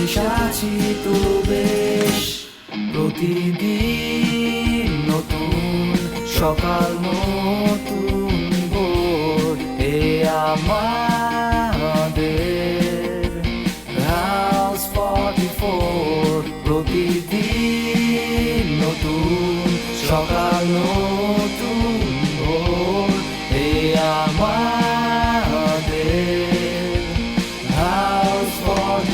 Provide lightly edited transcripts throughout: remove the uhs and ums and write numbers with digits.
আছি তো বেশ, প্রতিদিন নতুন সকাল নতুন ভোর, এ আমাদের হাউস 44। প্রতিদিন নতুন সকাল নতুন ভোর, এ আমাদের হাউস 44।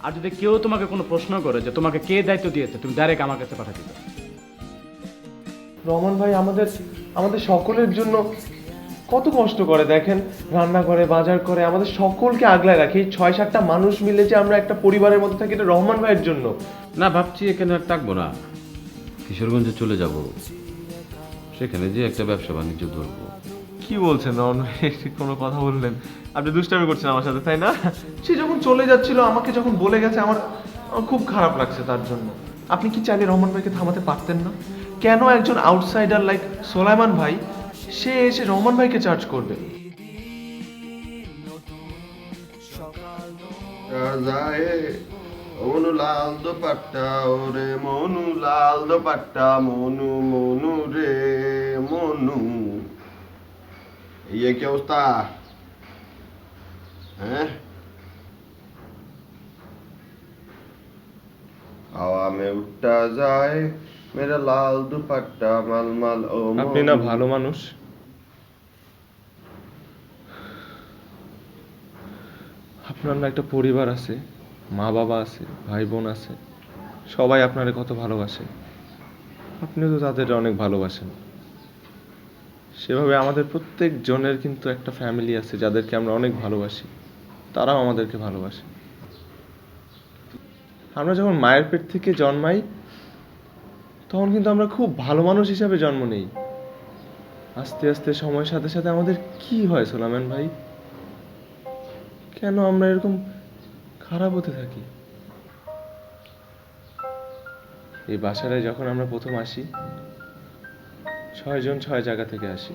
আর যদি কেউ তোমাকে কোনো প্রশ্ন করে যে তোমাকে কে দায়িত্ব দিয়েছে, তুমি ডাইরেক্ট আমার কাছে পাঠা দিবে। রহমান ভাই আমাদের আমাদের সকলের জন্য কত কষ্ট করে দেখেন, রান্না করে, বাজার করে, আমাদের সকলকে আগলায় রাখে। এই 6-7টা মানুষ মিলে যে আমরা একটা পরিবারের মধ্যে থাকি, এটা রহমান ভাইয়ের জন্য। না, ভাবছি এখানে আর থাকবো না, কিশোরগঞ্জে চলে যাব, সেখানে যে একটা ব্যবসা বাণিজ্য ধরবো। কি বলছেন রহমান ভাই, কোনো কথা বললেন? আপনি দুষ্টামি করছেন আমার সাথে, তাই না? সে যখন চলে যাচ্ছিল, আমাকে যখন বলে গেছে, আমার আমার খুব খারাপ লাগছে তার জন্য। আপনি কি চাইলে রহমান ভাইকে থামাতে পারতেন না? কেন একজন আউটসাইডার লাইক সোলাইমান ভাই সে এসে রহমান ভাইকে চার্জ করবে? রাজায়ে মনু লাল দোপাট্টা ওরে মনু লাল দোপাট্টা মনু মনু রে মনু। এই কি অবস্থা? হ্যাঁ, হাওয়া মে উঠতা যায় মেরা লাল দুপাট্টা মালমাল ও আপনি না ভালো মানুষ, আপনার না একটা পরিবার আছে, মা বাবা আছে, ভাই বোন আছে, সবাই আপনারে কত ভালোবাসে। আপনিও তো তাদের অনেক ভালোবাসেন। সেভাবে আমাদের প্রত্যেক জনের কিন্তু একটা ফ্যামিলি আছে যাদেরকে আমরা অনেক ভালোবাসি, তারাও আমাদেরকে ভালোবাসে। আমরা যখন মায়ের পেট থেকে জন্মাই, তখন কিন্তু আমরা খুব ভালো মানুষ হিসাবে জন্ম নেই। আস্তে আস্তে সময়ের সাথে সাথে আমাদের কি হয় সোলামান ভাই, কেন আমরা এরকম খারাপ হতে থাকি? এই বাসাটায় যখন আমরা প্রথম আসি, 6 জন 6 জায়গা থেকে আসি,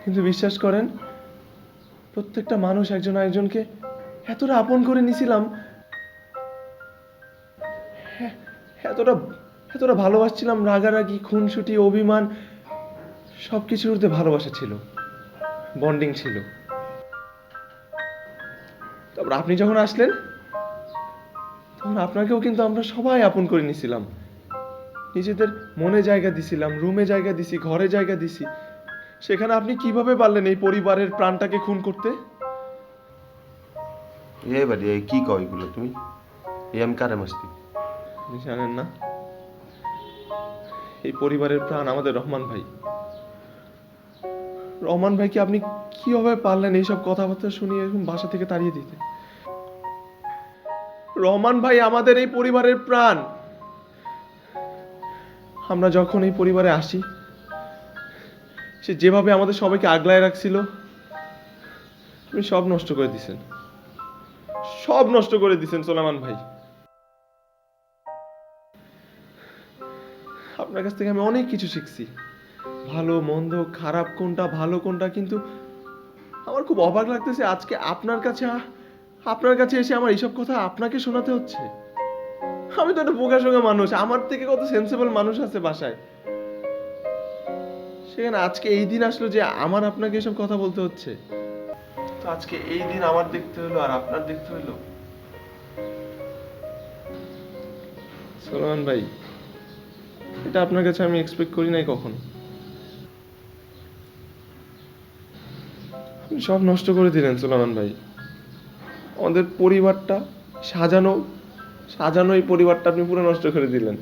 কিন্তু বিশ্বাস করেন, প্রত্যেকটা মানুষ একজন আরেকজনকে এতটা আপন করে নিছিলাম, এতটা এতটা ভালোবাসছিলাম, রাগারাগি, খুনসুটি, অভিমান সবকিছুর ঊর্ধ্বে ভালোবাসা ছিল, বন্ডিং ছিল। তারপর আপনি যখন আসলেন, তখন আপনাকেও কিন্তু আমরা সবাই আপন করে নিছিলাম, নিজেদের মনে জায়গা দিছিলাম, রুমে জায়গা দিছি, ঘরে জায়গা দিছি। সেখানে আপনি কিভাবে পারলেন এই পরিবারের প্রাণটাকে খুন করতে? এবারে কি কও এগুলো তুমি? এই আমি কারে মাসতি? আপনি জানেন না, এই পরিবারের প্রাণ আমাদের রহমান ভাই। রহমান ভাইকে আপনি কিভাবে পারলেন এইসব কথাবার্তা শুনিয়ে এরকম বাসা থেকে তাড়িয়ে দিতে? রহমান ভাই আমাদের এই পরিবারের প্রাণ। আমরা যখন এই পরিবারে আসি, সে যেভাবে আমাদের সবাইকে আগলায় রাখছিল, আপনি সব নষ্ট করে দিছেন, সব নষ্ট করে দিছেন সোলামান ভাই। আপনার কাছ থেকে আমি অনেক কিছু শিখছি, ভালো মন্দ, খারাপ কোনটা, ভালো কোনটা, কিন্তু আমার খুব অবাক লাগতেছে আজকে আপনার কাছে এসে আমার এইসব কথা আপনাকে শোনাতে হচ্ছে। আমি তো একটা বোকাশোকা মানুষ, আমার থেকে কত সেন্সেবল মানুষ আছে বাসায়, সেখানে আজকে এই দিন আসলো যে আমার আপনাকে এসব কথা বলতে হচ্ছে। তো আজকে এই দিন আমার দেখতে হলো আর আপনার দেখতে হলো। সোলামান ভাই, এটা আপনার কাছে আমি এক্সপেক্ট করি নাই কখনো। আপনি সব নষ্ট করে দিলেন সোলামান ভাই। আমাদের পরিবারটা সাজানো সাজানো এই পরিবারটা আপনি পুরো নষ্ট করে দিলেন।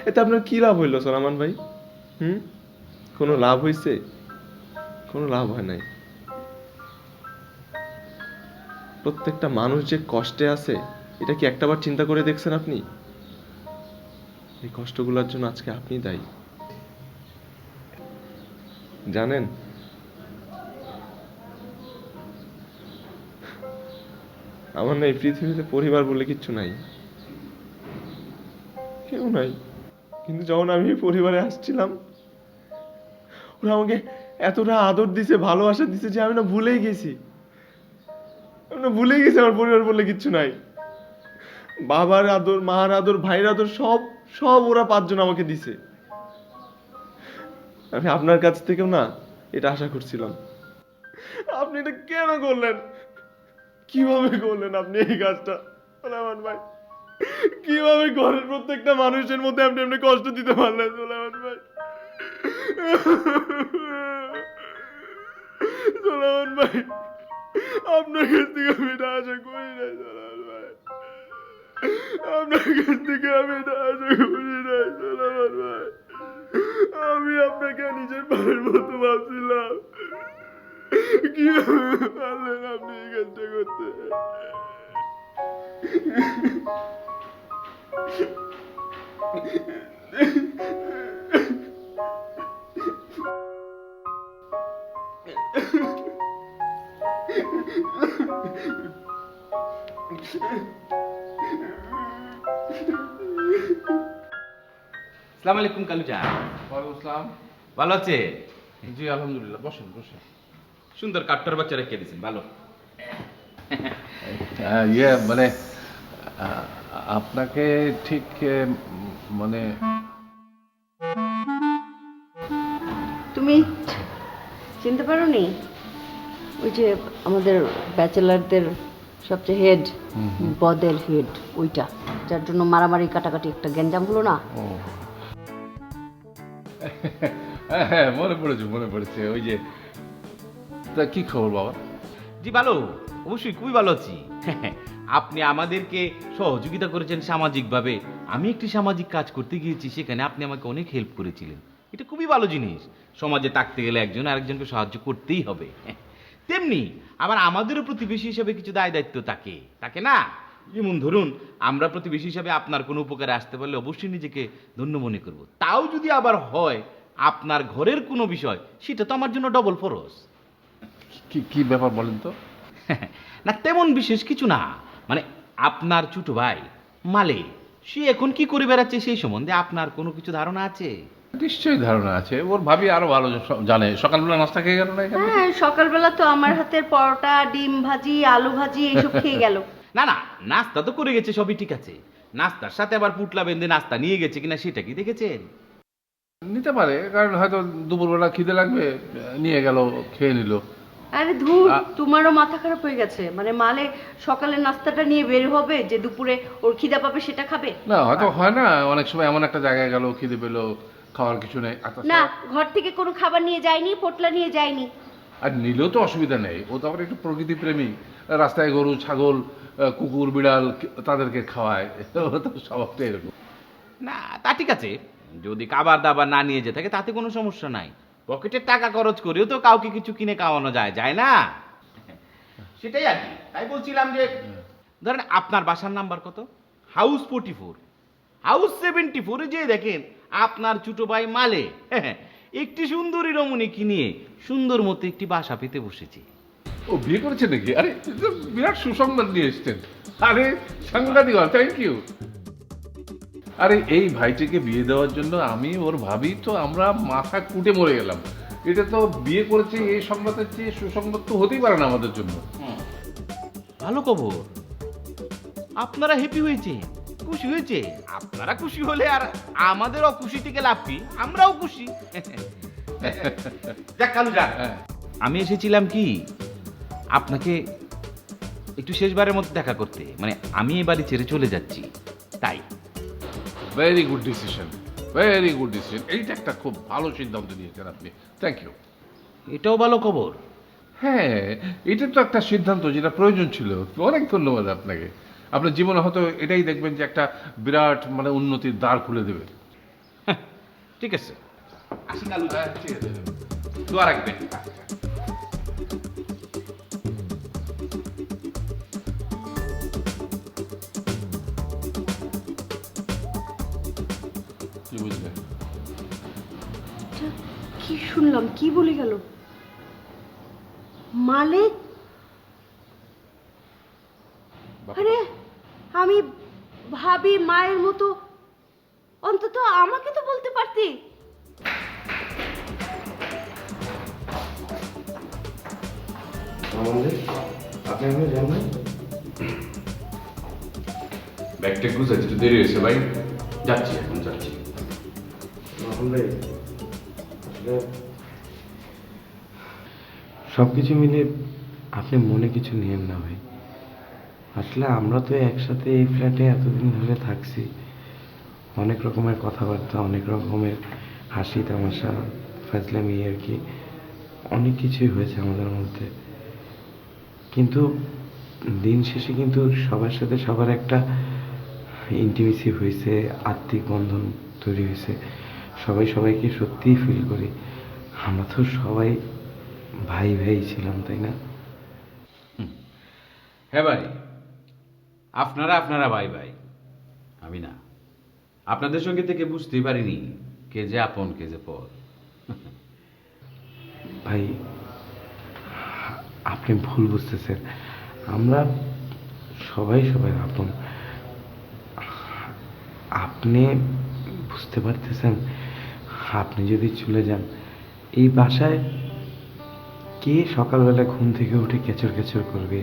এতে আপনার কি লাভ হইলো সোলামান ভাই? কোনো লাভ হইছে? কোনো লাভ হয় নাই। প্রত্যেকটা মানুষ যে কষ্টে আছে, এটা কি একটাবার চিন্তা করে দেখছেন আপনি? এই কষ্টগুলোর জন্য আজকে আপনি দায়ী। জানেন, আমার না এই পৃথিবীতে পরিবার বলে কিচ্ছু নাই, কেউ নাই। কিন্তু যখন আমি পরিবারে আসছিলাম, ওরা আমাকে এতটা আদর দিছে, ভালোবাসা দিছে যে আমি না ভুলেই গেছি। আমার পরিবার বলে কিচ্ছু নাই। বাবার আদর, মার আদর, ভাইয়ের আদর সব সব ওরা 5 জন আমাকে দিছে। আমি আপনার কাছ থেকেও না এটা আশা করছিলাম। আপনি এটা কেন করলেন? কিভাবে করলেন আপনি এই কাজটা? সোলাইমান ভাই, কিভাবে ঘরের প্রত্যেকটা মানুষের মধ্যে আপনি এমনি কষ্ট দিতে পারলেন সোলাইমান ভাই? সোলাইমান ভাই, আপনার কাছ থেকে আমি এটা আশা করি নাই সোলাইমান ভাই। আপনার কাছ থেকে আমি এটা আশা করি নাই সোলাইমান ভাই। আমি আপনাকে নিজের ভাইয়ের মতো ভাবছিলাম। কিভাবে পারলেন আপনি এই কাজটা করতে? আসসালামু আলাইকুম কালুজা। ওয়ালাইকুম আসসালাম। ভালো আছে? জি আলহামদুলিল্লাহ, বসেন বসেন। সুন্দর কাঠটার বাচ্চা রেখে দিয়েছেন, ভালো। মানে আপনাকে ঠিক মানে তুমি চিনতে পারোনি? ওই যে আমাদের ব্যাচেলারদের সবচেয়ে হেড, বদের হেড, ওইটা যার জন্য মারামারি কাটাকাটি একটা গ্যাঞ্জাম হলো না? ও হ্যাঁ, মনে পড়েছে। ওই যে, তা কি খবর বাবা? জি ভালো, অবশ্যই খুবই ভালো আছি। আপনি আমাদেরকে সহযোগিতা করেছেন সামাজিকভাবে। আমি একটি সামাজিক কাজ করতে গিয়েছি, সেখানে আপনি আমাকে অনেক হেল্প করেছিলেন। এটা খুবই ভালো জিনিস। সমাজে থাকতে গেলে একজন আরেকজনকে সাহায্য করতেই হবে। তেমনি আবার আমাদেরও প্রতিবেশী হিসেবে কিছু দায় দায়িত্ব থাকে না? যেমন ধরুন, আমরা প্রতিবেশী হিসাবে আপনার কোনো উপকারে আসতে পারলে অবশ্যই নিজেকে ধন্য মনে করব। তাও যদি আবার হয় আপনার ঘরের কোনো বিষয়, সেটা তো আমার জন্য ডবল ফরজ। কি কি ব্যাপার বলেন তো? না তেমন বিশেষ কিছু না, মানে আপনার ছোট ভাই মালে, সে এখন কি করে বেড়াচ্ছে সেই সম্বন্ধে আপনার কোনো কিছু ধারণা আছে? নিশ্চয়ই ধারণা আছে। ওর ভাবি আরো ভালো জানে। সকালবেলা নাস্তা খেয়ে গেল না এখান থেকে? হ্যাঁ, সকালবেলা তো আমার হাতের পরোটা, ডিম ভাজি, আলু ভাজি এইসব খেয়ে গেল। না নাস্তা তো করে গেছে, সবই ঠিক আছে। নাস্তার সাথে আবার পুটলা বেঁধে নাস্তা নিয়ে গেছে কিনা সেটা কি দেখেছেন? নিতে পারে, কারণ হয়তো দুপুরবেলা খিদে লাগবে, নিয়ে গেল, খেয়ে নিল। আরে ধুর, তোমারও মাথা খারাপ হয়ে গেছে? মানে মালে সকালের নাস্তাটা নিয়ে বের হবে যে দুপুরে ওর খিদা পাবে সেটা খাবে? না, হয়তো হয় না, অনেক সময় এমন একটা জায়গায় গেল, খিদে পেলো, খাওয়ার কিছু নেই। না, ঘর থেকে কোনো খাবার নিয়ে যায়নি, পোটলা নিয়ে যায়নি। আর নিলেও তো অসুবিধা নেই, ও তো আবার একটু প্রকৃতি প্রেমী। রাস্তায় গরু, ছাগল, কুকুর, বিড়াল তাদেরকে খাওয়ায়। ও তো স্বভাবটা এরকম। না তা ঠিক আছে, যদি খাবার দাবার না নিয়ে যেতে থাকে তাতে কোনো সমস্যা নাই। পকেটের টাকা খরচ করেও তো কাউকে কিছু কিনে খাওয়ানো যায় না? সেটাই আর কি। তাই বলছিলাম যে ধরেন আপনার বাসার নাম্বার কত? হাউস 44, হাউস 74 যে দেখেন আপনার ছোট ভাই মালে একটি সুন্দরী রমণীকে নিয়ে সুন্দর মতো একটি বাসা পেতে বসেছে। ও বিয়ে করেছে নাকি? আরে এ তো বিরাট সুসংবাদ নিয়ে এসছেন। আরে সাংঘাতিক, থ্যাংক ইউ। আরে এই ভাইটিকে বিয়ে দেওয়ার জন্য আমি, ওর ভাবি তো আমরা মাথা কুটে মরে গেলাম। এটা তো বিয়ে করেছে, এই সংবাদের চেয়ে সুসংবাদ তো হতেই পারে না আমাদের জন্য। ভালো খবর, আপনারা হ্যাপি হয়েছে, খুশি হয়েছে। আপনারা খুশি হলে আর আমাদের অখুশি থেকে লাভ কি? আমরাও খুশি। যাক কালু যাক, আমি এসেছিলাম কি আপনাকে একটু শেষবারের মতো দেখা করতে। মানে আমি এই বাড়ি ছেড়ে চলে যাচ্ছি, তাই। Very good decision, very good decision. এইটা একটা খুব ভালো সিদ্ধান্ত নিয়েছেন আপনি, থ্যাংক ইউ। এটাও ভালো খবর। হ্যাঁ, এটা তো একটা সিদ্ধান্ত যেটা প্রয়োজন ছিল। অনেক ধন্যবাদ আপনাকে। আপনার জীবনে হয়তো এটাই দেখবেন যে একটা বিরাট মানে উন্নতির দ্বার খুলে দেবে। ঠিক আছে, আসি কালু। ঠিক আছে। দোয়া রাখবেন। কি বুঝলেন? কি শুনলাম? কি বলে গেল মালিক? আরে আমি ভাবি মায়ের মতো আমাকে তো বলতে পারতি। আপনি আমি জানেন ব্যাগটা গুছাচ্ছি, একটু দেরি হয়েছে ভাই, যাচ্ছি এখন যাচ্ছি। সব কিছু মিলে আপনি মনে কিছু নিয়েন না ভাই। আসলে আমরা তো একসাথে এই ফ্ল্যাটে এতদিন ধরে থাকছি, অনেক রকমের কথাবার্তা, অনেক রকমের হাসি তামাশা, ফাজলামি আর কি, অনেক কিছুই হয়েছে আমাদের মধ্যে। কিন্তু দিন শেষে কিন্তু সবার সাথে সবার একটা ইন্টিমেসি হয়েছে, আত্মিক বন্ধন তৈরি হয়েছে। সবাই সবাইকে সত্যিই ফিল করি। আমরা তো সবাই ভাই ভাই ছিলাম, তাই না? হ্যাঁ ভাই, আপনারা আপনারা ভাই ভাই, আমি না। আপনাদের সঙ্গে থেকে বুঝতেই পারিনি কে যে আপন কে যে পর। ভাই আপনি ভুল বুঝতেছেন, আমরা সবাই সবাই আপন। আপনি বুঝতে পারতেছেন, আপনি যদি চলে যান, এই বাসায় কে সকালবেলা ঘুম থেকে উঠে কেচর কেচর করবে,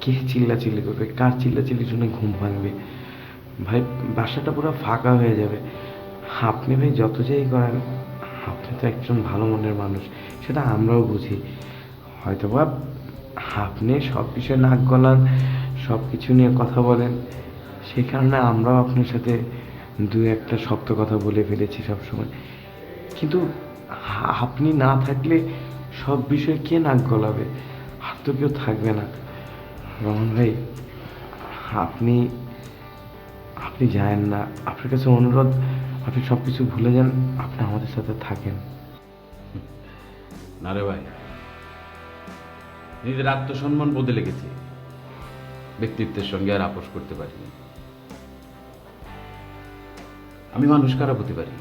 কে চিল্লাচিল্লি করবে, কার চিল্লাচিল্লির জন্য ঘুম ভাঙবে? ভাই বাসাটা পুরো ফাঁকা হয়ে যাবে। আপনি ভাই যত যাই করেন, আপনি তো একজন ভালো মনের মানুষ, সেটা আমরাও বুঝি। হয়তোবা আপনি সব বিষয়ে নাক গলান, সব কিছু নিয়ে কথা বলেন, সেই কারণে আমরাও আপনার সাথে দু একটা শক্ত কথা বলে ফেলেছি সবসময়। কিন্তু আপনি না থাকলে সব বিষয়ে কে নাক গলাবে? আর তো কেউ থাকবে না। রমন ভাই, আপনি আপনি যায়েন না, আপনার কাছে অনুরোধ, আপনি সব কিছু ভুলে যান, আপনি আমাদের সাথে থাকেন। না রে ভাই, নিজের আত্মসম্মান বোধে লেগেছে, ব্যক্তিত্বের সঙ্গে আর আপোষ করতে পারিনি। আমি মানুষ খারাপ হতে পারি,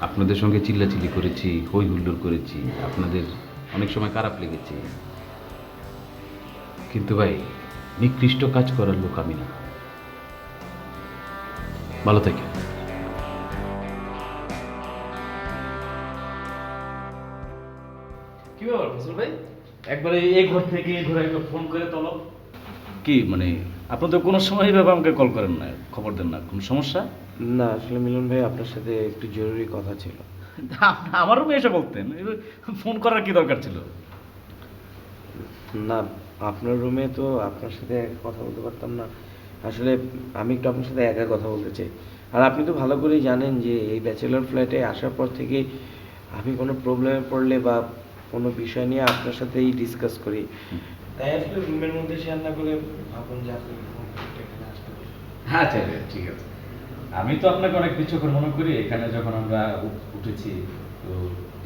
আপনাদের সঙ্গে চিল্লাচিল্লি করেছি, হই হুল্লোড় করেছি, আপনাদের অনেক সময় খারাপ লেগেছে, কিন্তু ভাই নিকৃষ্ট কাজ করার লোক আমি না। ভালো থাকেন। কি ব্যাপার ফজল ভাই, একবারে এই ঘর থেকে এই ঘরে একবার ফোন করে তোলো। কি মানে আপনি তো কোনো সময় এইভাবে আমাকে কল করেন না, খবর দেন না, কোনো সমস্যা? না আসলে মিলন ভাই, আপনার সাথে একটু জরুরি কথা ছিল। আমার রুমে এসে বলতেন, ফোন করার কি দরকার ছিল? না, আপনার রুমে তো আপনার সাথে কথা বলতে পারতাম না। আসলে আমি একটু আপনার সাথে একা কথা বলতে চাই। আর আপনি তো ভালো করেই জানেন যে এই ব্যাচেলর ফ্ল্যাটে আসার পর থেকে আমি কোনো প্রবলেমে পড়লে বা কোনো বিষয় নিয়ে আপনার সাথেই ডিসকাস করি। তাই আসলে রুমের মধ্যে শেয়ার না করে ভাবুন যে আপনি এখানে আসতে পারেন। হ্যাঁ ঠিক আছে। আমি তো আপনাকে অনেক বিচক্ষণ মনে করি। এখানে যখন আমরা উঠেছি, তো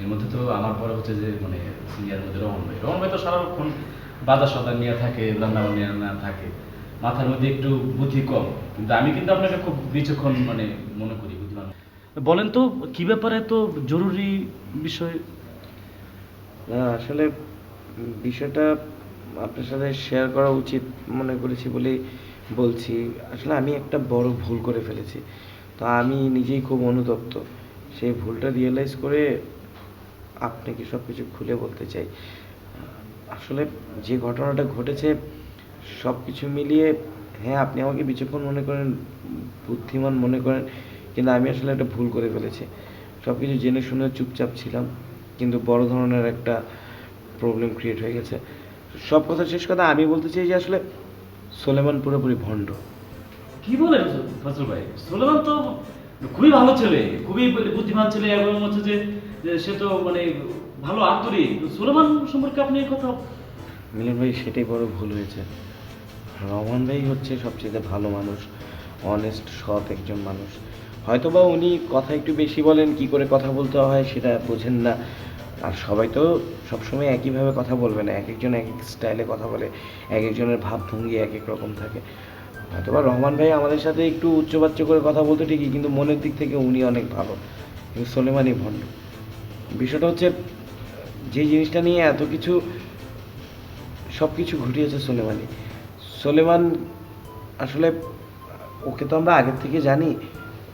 এর মধ্যে তো আমার পরে হচ্ছে যে মানে সিনিয়র মধ্যে রহন ভাই তো সারাক্ষণ বাজার সদার নিয়ে থাকে, রান্না নিয়ে থাকে, মাথার মধ্যে একটু বুদ্ধি কম, কিন্তু আমি কিন্তু আপনাকে খুব বিচক্ষণ মানে মনে করি, বুদ্ধিমান। বলেন তো কি ব্যাপারে, তো জরুরি বিষয়? না আসলে বিষয়টা আপনার সাথে শেয়ার করা উচিত মনে করেছি বলেই বলছি। আসলে আমি একটা বড় ভুল করে ফেলেছি, তো আমি নিজেই খুব অনুতপ্ত। সেই ভুলটা রিয়েলাইজ করে আপনাকে সব কিছু খুলে বলতে চাই। আসলে যে ঘটনাটা ঘটেছে সব কিছু মিলিয়ে, হ্যাঁ আপনি আমাকে বিচক্ষণ মনে করেন, বুদ্ধিমান মনে করেন, কিন্তু আমি আসলে একটা ভুল করে ফেলেছি। সব কিছু জেনে শুনে চুপচাপ ছিলাম, কিন্তু বড় ধরনের একটা প্রবলেম ক্রিয়েট হয়ে গেছে। সব কথা শেষ কথা আমি বলতে চাই যে আসলে সোলেমান পুরোপুরি ভণ্ড। কি বলেন ফজল ভাই? সুলেমান তো খুবই ভালো ছেলে, খুবই বুদ্ধিমান ছেলে, এবং হচ্ছে যে যে সে তো মানে ভালো আন্তরিক। সুলেমান সম্পর্কে আপনি এই কথা? মিলন ভাই, সেটাই বড় ভুল হয়েছে। রহমান ভাই হচ্ছে সবচেয়ে ভালো মানুষ, অনেস্ট সৎ একজন মানুষ। হয়তোবা উনি কথা একটু বেশি বলেন, কি করে কথা বলতে হয় সেটা বোঝেন না। আর সবাই তো সবসময় একইভাবে কথা বলবে না, এক একজন এক এক স্টাইলে কথা বলে, এক একজনের ভাবভঙ্গি এক এক রকম থাকে। হয়তোবা রহমান ভাই আমাদের সাথে একটু উচ্চবাচ্য করে কথা বলতে ঠিকই, কিন্তু মনের দিক থেকে উনি অনেক ভালো। কিন্তু সোলেমানই ভণ্ড। বিষয়টা হচ্ছে, যে জিনিসটা নিয়ে এত কিছু সব কিছু ঘটিয়েছে সোলেমান আসলে, ওকে তো আমরা আগের থেকে জানি,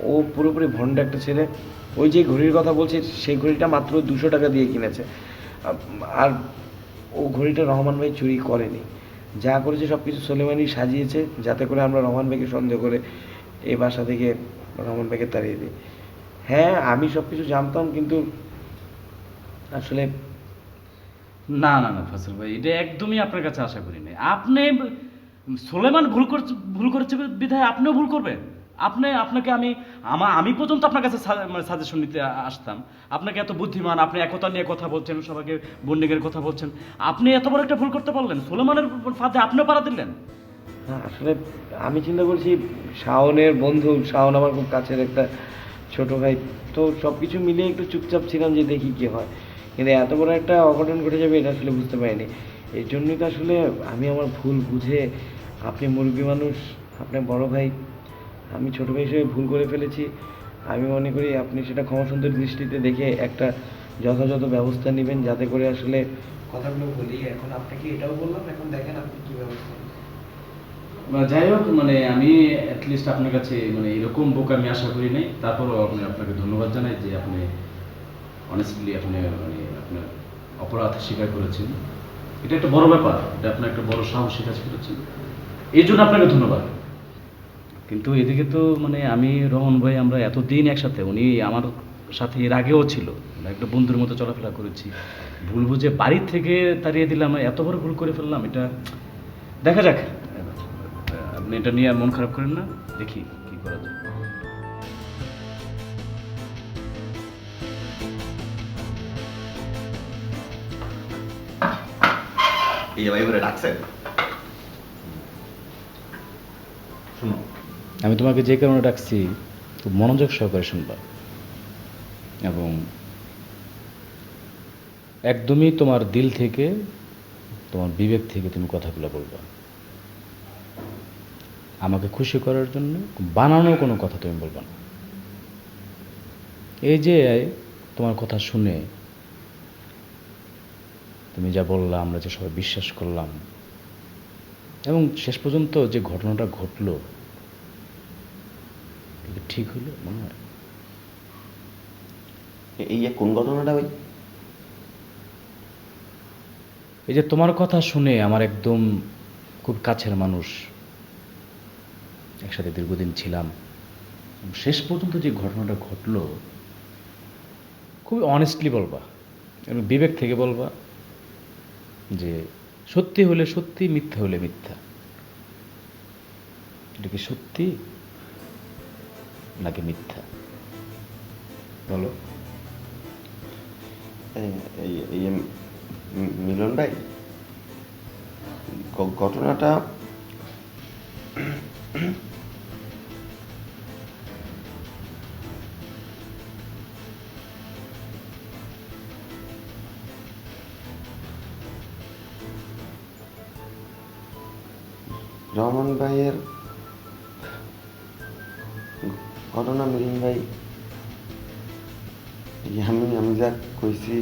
ও পুরোপুরি ভন্ড একটা ছেলে। ওই যে ঘড়ির কথা বলছি সেই ঘড়িটা মাত্র 200 টাকা দিয়ে কিনেছে। আর ও ঘড়িটা রহমান ভাই চুরি করেনি, যা করেছে সব কিছু সোলেমানি সাজিয়েছে যাতে করে আমরা রহমান ভাইকে সন্দেহ করে এই বাসা থেকে রহমান ভাইকে তাড়িয়ে দিই। হ্যাঁ আমি সব কিছু জানতাম, কিন্তু আসলে না না না ফসল ভাই, এটা একদমই আপনার কাছে আশা করি নাই। আপনি সোলেমান ভুল করেছে বিধায় আপনিও ভুল করবেন? আপনাকে আমি পর্যন্ত আপনার কাছে সাজেশন নিতে আসতাম। আপনাকে এত বুদ্ধিমান, আপনি একতা নিয়ে কথা বলছেন, সবাইকে বন্ডিংয়ের কথা বলছেন, আপনি এত বড় একটা ভুল করতে পারলেন? সোলেমানের ফাঁদে আপনিও পাড়া দিলেন? হ্যাঁ, আসলে আমি চিন্তা করছি শাওনের বন্ধু, শাওন আমার খুব কাছের একটা ছোট ভাই, তো সব কিছু মিলিয়ে একটু চুপচাপ ছিলাম যে দেখি কি হয়, কিন্তু এত বড় একটা অঘটন ঘটে যাবে এটা আসলে বুঝতে পারিনি। এই জন্যই তো আসলে আমি আমার ভুল বুঝে, আপনি মুরব্বী মানুষ, আপনার বড় ভাই, আমি ছোট ভাই হিসেবে ভুল করে ফেলেছি। আমি মনে করি আপনি সেটা ক্ষমাসুন্দর দৃষ্টিতে দেখে একটা যথাযথ ব্যবস্থা নেবেন, যাতে করে আসলে কথাগুলো বলি। এখন আপনাকে এটাও বললাম, এখন দেখেন আপনি কী ব্যবস্থা নেবেন। যাই হোক, মানে আমি অ্যাটলিস্ট আপনার কাছে মানে এরকম বোকা আমি আশা করি নাই। তারপরও আপনাকে ধন্যবাদ জানাই যে আপনি অনেস্টলি আপনি মানে আপনার অপরাধ স্বীকার করেছেন। এটা একটা বড় ব্যাপার, এটা আপনার একটা বড় সাহসী কাজ করেছেন, এই জন্য আপনাকে ধন্যবাদ। কিন্তু এদিকে তো মানে আমি রহন ভাই আমরা এতদিন একসাথে, উনি আমার সাথে এর আগেও ছিল, আমরা একটা বন্ধুর মতো চলাফেরা করেছি। ভুল বুঝে বাড়ির থেকে তাড়িয়ে দিলাম, এত বড় ভুল করে ফেললাম, এটা দেখা যাক। আপনি এটা নিয়ে মন খারাপ করেন না, দেখি কি করা যায়। শোনো, আমি তোমাকে যে কারণে ডাকছি খুব মনোযোগ সহকারে শুনবা, এবং একদমই তোমার দিল থেকে, তোমার বিবেক থেকে তুমি কথাগুলো বলবা। আমাকে খুশি করার জন্য বানানো কোনো কথা তুমি বলবা না। এই যে তোমার কথা শুনে তুমি যা বললা, আমরা যে সবাই বিশ্বাস করলাম, এবং শেষ পর্যন্ত যে ঘটনাটা ঘটলো ঠিক হলো মনে হয়? এই যে কোন ঘটনাটা ভাই? এই যে তোমার কথা শুনে আমার একদম খুব কাছের মানুষ, একসাথে দীর্ঘদিন ছিলাম, শেষ পর্যন্ত যে ঘটনাটা ঘটলো, খুবই অনেস্টলি বলবা এবং বিবেক থেকে বলবা যে সত্যি হলে সত্যি, মিথ্যা হলে মিথ্যা। এটা কি সত্যি নাকি মিথ্যা বলো? মিলন ভাই, ঘটনাটা রহমান ভাইয়ের ঘটনা। মিলন ভাই, আমি যা কইছি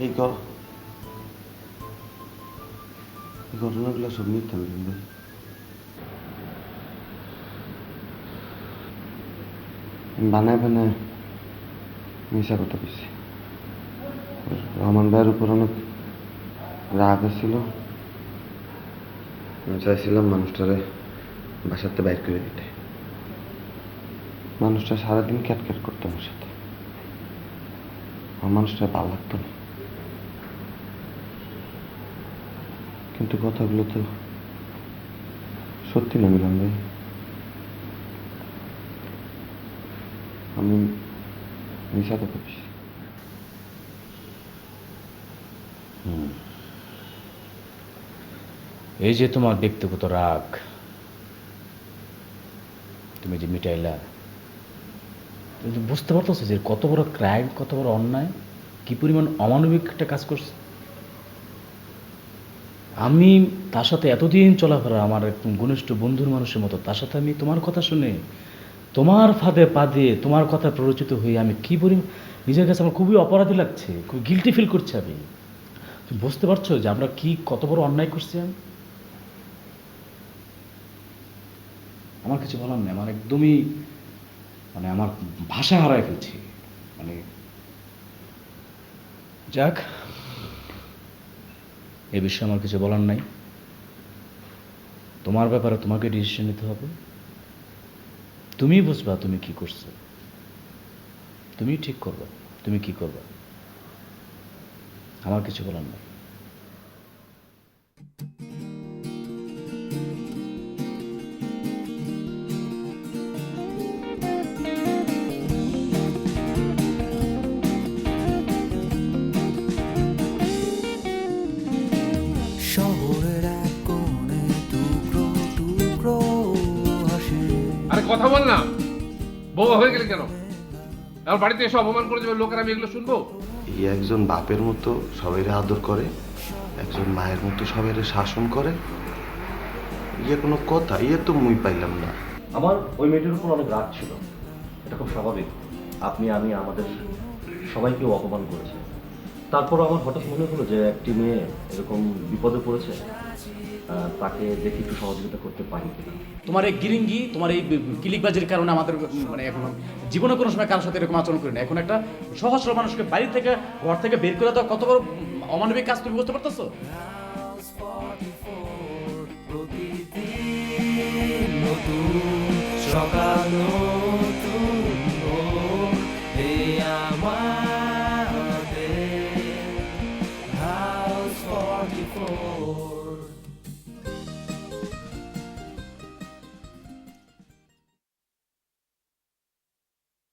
এই ঘটনাগুলো সব মিথ্যা। মিলন ভাই, বানায় বানায় মিশা কথা কইছি। রহমান ভাইয়ের উপর অনেক রাগ ছিল, আমি চাইছিলাম মানুষটারে বাসাতে বাইর করে দিতে। মানুষটা সারাদিন ক্যাটক্যাট করতো আমার সাথে, আমার মানুষটা ভালো লাগতো না। কিন্তু কথাগুলো তো সত্যি না মিলন ভাই। আমি মিশা কথা কইছি। এই যে তোমার ব্যক্তিগত রাগ তুমি যে মিটাইলা, তুমি তো বুঝতে পারতেছো যে কত বড় ক্রাইম, কত বড় অন্যায়, কি পরিমাণ অমানবিক একটা কাজ করছে। আমি তার সাথে এতদিন চলাফেরা, আমার একদম ঘনিষ্ঠ বন্ধুর মানুষের মতো, তার সাথে আমি তোমার কথা শুনে, তোমার ফাঁদে পা দিয়ে, তোমার কথা প্ররোচিত হয়ে আমি কি পরিমাণ নিজের কাছে আমার খুবই অপরাধী লাগছে, খুব গিল্টি ফিল করছি আমি। তুমি বুঝতে পারছো যে আমরা কি কত বড় অন্যায় করছি? আমার কিছু বলার নেই, আমার একদমই মানে আমার ভাষা হারায় ফেলছি। মানে যাক, এ বিষয়ে আমার কিছু বলার নাই। তোমার ব্যাপারে তোমাকে ডিসিশন নিতে হবে। তুমি বুঝবা তুমি কি করছো, তুমি ঠিক করবে তুমি কি করবে। আমার কিছু বলার নাই। শহরের এক কোণে টুকরো টুকরো হাসি। আরে কথা বল না, বউ হয়ে গেলে কেন? আমার বাড়িতে এসে অপমান করে যাবে লোকের, আমি এগুলো শুনবো? এই একজন বাপের মতো সবাইরে আদর করে, একজন মায়ের মতো সবাইরে শাসন করে, ইয়ে কোনো কথা? ইয়ে তো মুই পাইলাম না। আমার ওই মেয়েটির উপর অনেক রাগ ছিল, এটা খুব স্বাভাবিক। আপনি আমি আমাদের সবাইকেও অপমান করেছে। তারপর আমার হঠাৎ মনে হলো যে একটি মেয়ে এরকম বিপদে পড়েছে, তাকে দেখে একটু সহযোগিতা করতে পারি কিনা। তোমার এই গিরিঙ্গি, তোমার এই কিলিকবাজির কারণে আমাদের মানে এখন জীবনে কোনো সময় কারোর সাথে এরকম আচরণ করি না। এখন একটা সহজ সরল মানুষকে বাড়ি থেকে ঘর থেকে বের করে দেওয়া কত বড় অমানবিক কাজ, তুমি বুঝতে পারতেছো? সকাল